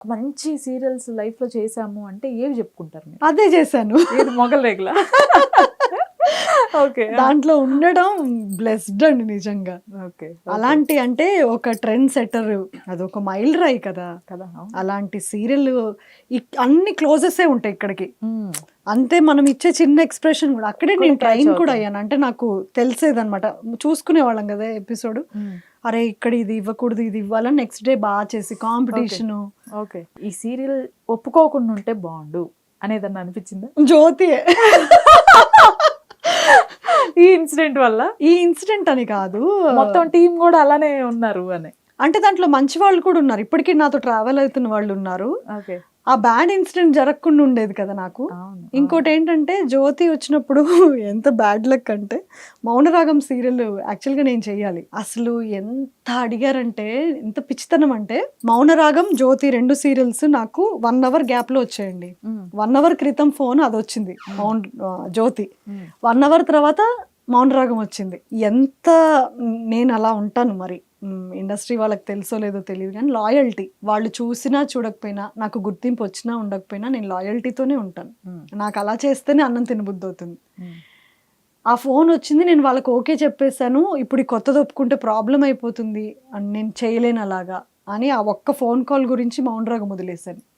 మంచి సీరియల్స్ లైఫ్‌లో చేశాము అంటే ఏవి చెప్పుకుంటారు మీరు? అదే చేశాను. ఏది మొగల్ రేకులా? ఓకే. దాంట్లో ఉండడం బ్లెస్డ్ అండి నిజంగా. ఓకే. అలాంటి అంటే ఒక ట్రెండ్ సెట్టర్, అదొక మైల్ రాయి కదా! కదా! అవును. అలాంటి సీరియల్ అన్ని క్లోజెసే ఉంటాయి ఇక్కడికి. హ్మ్. అంతే మనం ఇచ్చే చిన్న ఎక్స్‌ప్రెషన్ కూడా అక్కడే కూడా నేను క్యాచ్ ట్రైన్ కూడా అవుతుంది. అయ్యాను. అంటే నాకు తెలిసేదనమాట. చూసుకునేవాళ్ళం కదా ఎపిసోడ్. హ్మ్. అరే! ఇక్కడ ఇది ఇవ్వకూడదు, ఇది ఇవ్వాలని నెక్స్ట్ డే చేసి కాంపిటీషను. ఓకే. ఈ సీరియల్ ఒప్పుకోకుండా ఉంటే బావుండు అనేదన్నా అనిపించిందా? జ్యోతియే. ఈ ఇన్సిడెంట్ వల్ల? ఈ ఇన్సిడెంట్ అని కాదు. మొత్తం టీమ్ గూడా అలానే ఉన్నారు అని. అంటే దాంట్లో మంచి వాళ్ళు కూడా ఉన్నారు. ఇప్పటికి నాతో ట్రావెల్ అవుతున్న వాళ్ళు ఉన్నారు. ఓకే. ఆ బ్యాడ్ ఇన్సిడెంట్ జరగకుండా ఉండేది కదా నాకు. అవును. ఇంకోటేంటంటే జ్యోతి వచ్చినప్పుడు ఎంత బ్యాడ్ లక్ అంటే, మౌనరాగం సీరియల్ యాక్చువల్‌గా నేను చెయ్యాలి. అసలు ఎంత అడిగారంటే, ఎంత పిచ్చితనం అంటే, మౌనరాగం, జ్యోతి 2 సీరియల్స్ నాకు 1 అవర్ గ్యాప్‌లో వచ్చాయండి. హ్మ్. 1 అవర్ క్రితం ఫోన్ అదొచ్చింది. జ్యోతి. హ్మ్. 1 అవర్ తర్వాత మౌనరాగం వచ్చింది. ఎంత నేను అలా ఉంటాను మరి. ఇండస్ట్రీ వాళ్ళకి తెలుసో లేదో తెలీదు గానీ లాయల్టీ. వాళ్ళు చూసినా చూడకపోయినా, నాకు గుర్తింపు వచ్చినా ఉండకపోయినా నేను లాయల్టీతోనే ఉంటాను. హ్మ్. నాకు అలా చేస్తేనే అన్నం తినబుద్దవుతుంది. హ్మ్. ఆ ఫోన్ వచ్చింది. నేను వాళ్ళకి ఓకే చెప్పేసాను. ఇప్పుడు ఈ కొత్తది ఒప్పుకుంటే ప్రాబ్లమ్ అయిపోతుంది. నేను చేయలేను అలాగా అని ఆ ఒక్క ఫోన్ కాల్ గురించి మౌనరాగం వదిలేసాను.